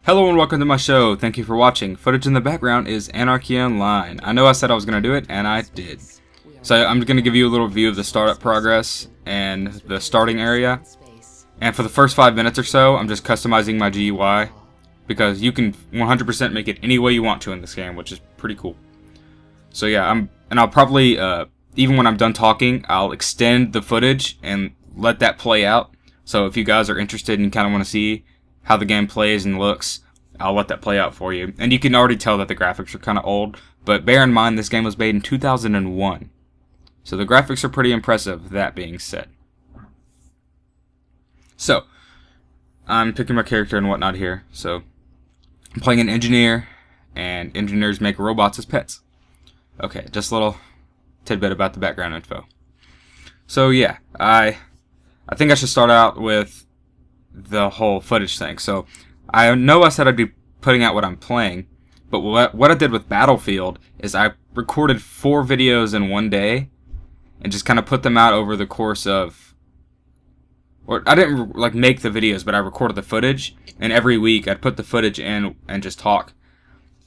Hello and welcome to my show. Thank you for watching. Footage in the background is Anarchy Online. I know I said I was going to do it, and I did. So I'm going to give you a little view of the startup progress and the starting area. And for the first 5 minutes or so, I'm just customizing my GUI, because you can 100% make it any way you want to in this game, which is pretty cool. So yeah, I'll probably, even when I'm done talking, I'll extend the footage and let that play out. So if you guys are interested and kind of want to see how the game plays and looks, I'll let that play out for you. And you can already tell that the graphics are kind of old, but bear in mind this game was made in 2001. So the graphics are pretty impressive, that being said. So, I'm picking my character and whatnot here. So, I'm playing an engineer, and engineers make robots as pets. Okay, just a little tidbit about the background info. So yeah, I think I should start out with the whole footage thing. So I know I said I'd be putting out what I'm playing, but what I did with Battlefield is I recorded 4 videos in one day and just kind of put them out over the course of, or I didn't like make the videos, but I recorded the footage, and every week I'd put the footage in and just talk.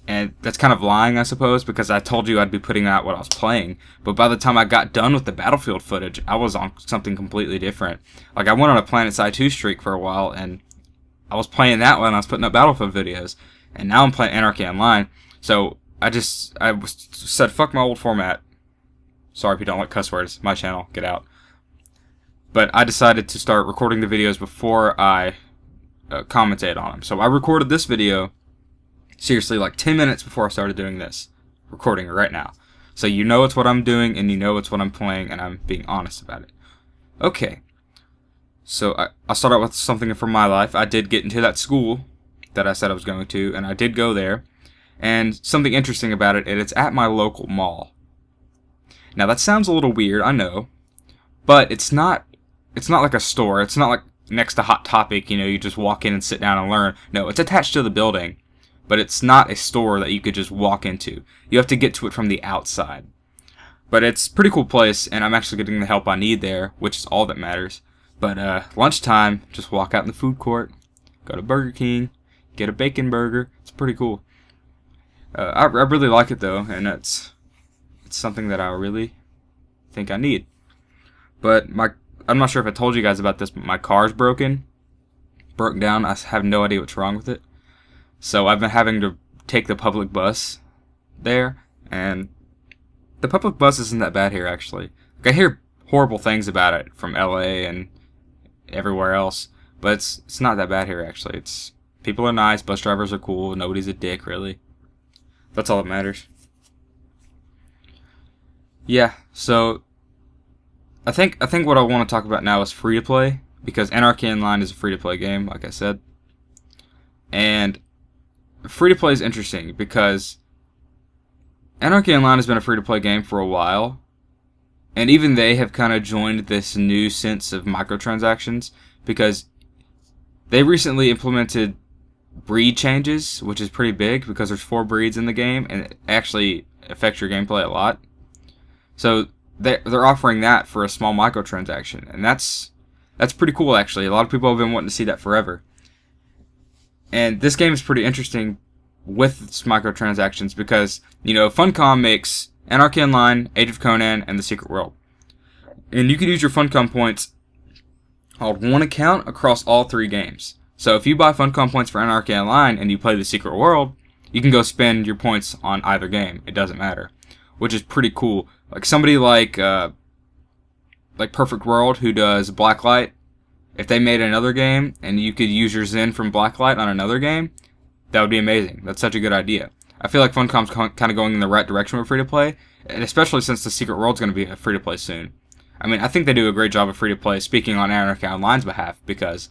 And that's kind of lying, I suppose, because I told you I'd be putting out what I was playing. But by the time I got done with the Battlefield footage, I was on something completely different. Like, I went on a PlanetSide 2 streak for a while, and I was playing that when I was putting up Battlefield videos. And now I'm playing Anarchy Online. So, I said, fuck my old format. Sorry if you don't like cuss words. My channel. Get out. But I decided to start recording the videos before I commentate on them. So, I recorded this video seriously like 10 minutes before I started doing this, recording it right now. So you know it's what I'm doing, and you know it's what I'm playing, and I'm being honest about it. Okay, so I'll start out with something from my life. I did get into that school that I said I was going to, and I did go there. And something interesting about it, it's at my local mall. Now that sounds a little weird, I know, but it's not like a store. It's not like next to Hot Topic, you know, you just walk in and sit down and learn. No, it's attached to the building. But it's not a store that you could just walk into. You have to get to it from the outside. But it's a pretty cool place, and I'm actually getting the help I need there, which is all that matters. But lunchtime, just walk out in the food court, go to Burger King, get a bacon burger. It's pretty cool. I really like it though, and it's something that I really think I need. But I'm not sure if I told you guys about this, but my car's broke down. I have no idea what's wrong with it. So I've been having to take the public bus there, and the public bus isn't that bad here, actually. Like, I hear horrible things about it from LA and everywhere else, but it's not that bad here, actually. People are nice, bus drivers are cool, nobody's a dick, really. That's all that matters. Yeah, so I think what I want to talk about now is free-to-play, because Anarchy Online is a free-to-play game, like I said. And free-to-play is interesting because Anarchy Online has been a free-to-play game for a while, and even they have kind of joined this new sense of microtransactions, because they recently implemented breed changes, which is pretty big because there's 4 breeds in the game, and it actually affects your gameplay a lot. So they're offering that for a small microtransaction, and that's pretty cool, actually. A lot of people have been wanting to see that forever. And this game is pretty interesting with its microtransactions because, you know, Funcom makes Anarchy Online, Age of Conan, and The Secret World. And you can use your Funcom points on one account across all 3 games. So if you buy Funcom points for Anarchy Online and you play The Secret World, you can go spend your points on either game. It doesn't matter. Which is pretty cool. Like somebody like Perfect World, who does Blacklight, if they made another game and you could use your Zen from Blacklight on another game, that would be amazing. That's such a good idea. I feel like Funcom's kind of going in the right direction with free-to-play, and especially since The Secret World's going to be a free-to-play soon. I mean, I think they do a great job of free-to-play, speaking on Anarchy Online's behalf, because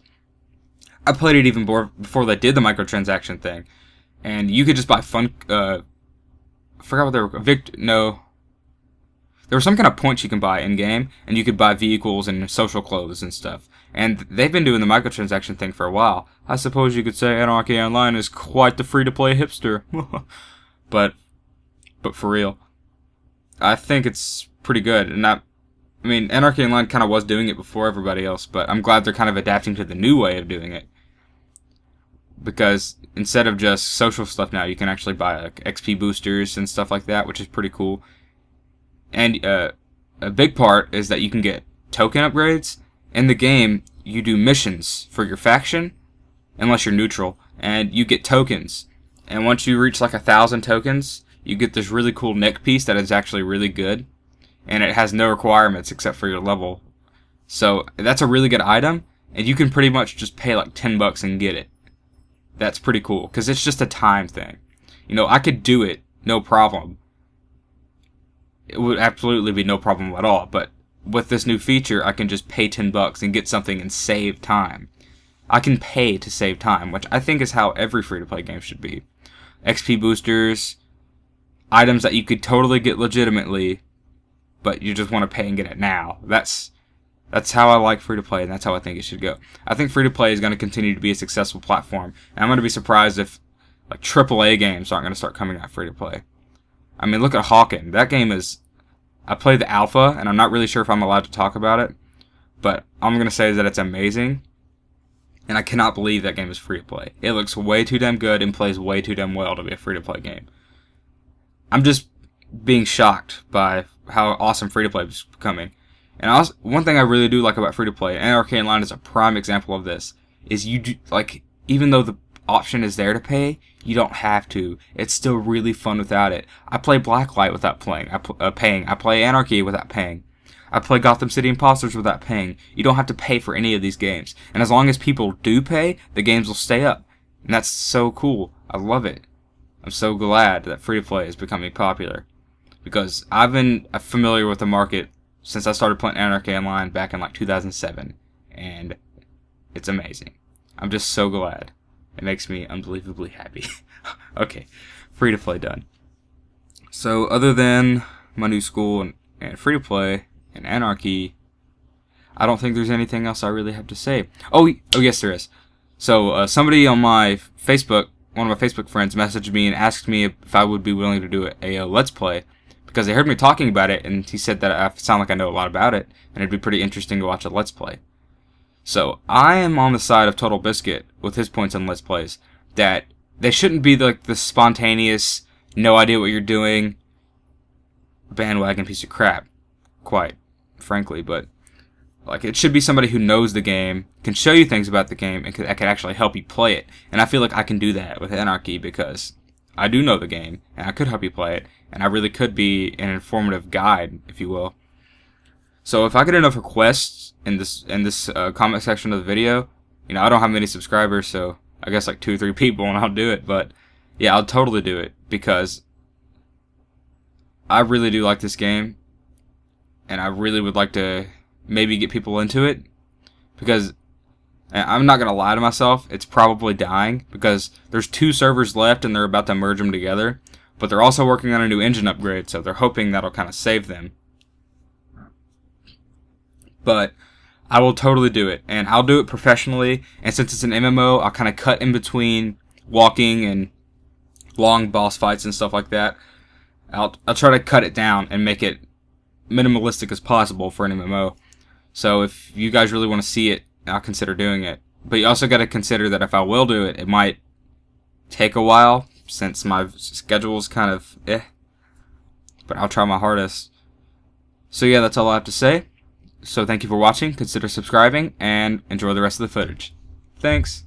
I played it even before they did the microtransaction thing, and you could just buy I forgot what they were, there were some kind of points you can buy in-game, and you could buy vehicles and social clothes and stuff. And they've been doing the microtransaction thing for a while. I suppose you could say Anarchy Online is quite the free-to-play hipster. but for real, I think it's pretty good. And I mean, Anarchy Online kind of was doing it before everybody else, but I'm glad they're kind of adapting to the new way of doing it. because instead of just social stuff now, you can actually buy like XP boosters and stuff like that, which is pretty cool. And a big part is that you can get token upgrades. In the game, you do missions for your faction, unless you're neutral, and you get tokens. And once you reach like 1,000 tokens, you get this really cool neck piece that is actually really good, and it has no requirements except for your level. So that's a really good item, and you can pretty much just pay like $10 and get it. That's pretty cool, because it's just a time thing. You know, I could do it, no problem. It would absolutely be no problem at all, but with this new feature, I can just pay $10 and get something and save time. I can pay to save time, which I think is how every free-to-play game should be. XP boosters, items that you could totally get legitimately, but you just want to pay and get it now. That's how I like free-to-play, and that's how I think it should go. I think free-to-play is going to continue to be a successful platform, and I'm going to be surprised if like AAA games aren't going to start coming out free-to-play. I mean, look at Hawken. That game is... I played the alpha, and I'm not really sure if I'm allowed to talk about it, but all I'm going to say is that it's amazing, and I cannot believe that game is free-to-play. It looks way too damn good and plays way too damn well to be a free-to-play game. I'm just being shocked by how awesome free-to-play is becoming. And also, one thing I really do like about free-to-play, and Arcane Online is a prime example of this, is you do, like, even though the option is there to pay, you don't have to. It's still really fun without it. I play Blacklight without paying. I play Anarchy without paying. I play Gotham City Imposters without paying. You don't have to pay for any of these games. And as long as people do pay, the games will stay up. And that's so cool. I love it. I'm so glad that free-to-play is becoming popular. Because I've been familiar with the market since I started playing Anarchy Online back in like 2007. And it's amazing. I'm just so glad. It makes me unbelievably happy. Okay, free-to-play done. So other than my new school and free-to-play and Anarchy, I don't think there's anything else I really have to say. Oh yes, there is. So somebody on my Facebook, one of my Facebook friends, messaged me and asked me if I would be willing to do a Let's Play, because they heard me talking about it, and he said that I sound like I know a lot about it, and it'd be pretty interesting to watch a Let's Play. So I am on the side of Total Biscuit with his points on Let's Plays, that they shouldn't be like the spontaneous, no idea what you're doing, bandwagon piece of crap, quite frankly, but like it should be somebody who knows the game, can show you things about the game, and that can actually help you play it. And I feel like I can do that with Anarchy because I do know the game, and I could help you play it, and I really could be an informative guide, if you will. So if I get enough requests in this comment section of the video, you know, I don't have many subscribers, so I guess like 2 or 3 people, and I'll do it. But yeah, I'll totally do it because I really do like this game, and I really would like to maybe get people into it, because I'm not gonna lie to myself, it's probably dying because there's 2 servers left and they're about to merge them together, but they're also working on a new engine upgrade, so they're hoping that'll kind of save them. But I will totally do it, and I'll do it professionally, and since it's an MMO, I'll kind of cut in between walking and long boss fights and stuff like that. I'll try to cut it down and make it minimalistic as possible for an MMO. So if you guys really want to see it, I'll consider doing it. But you also got to consider that if I will do it, it might take a while, since my schedule's kind of but I'll try my hardest. So yeah, that's all I have to say. So thank you for watching, consider subscribing, and enjoy the rest of the footage. Thanks!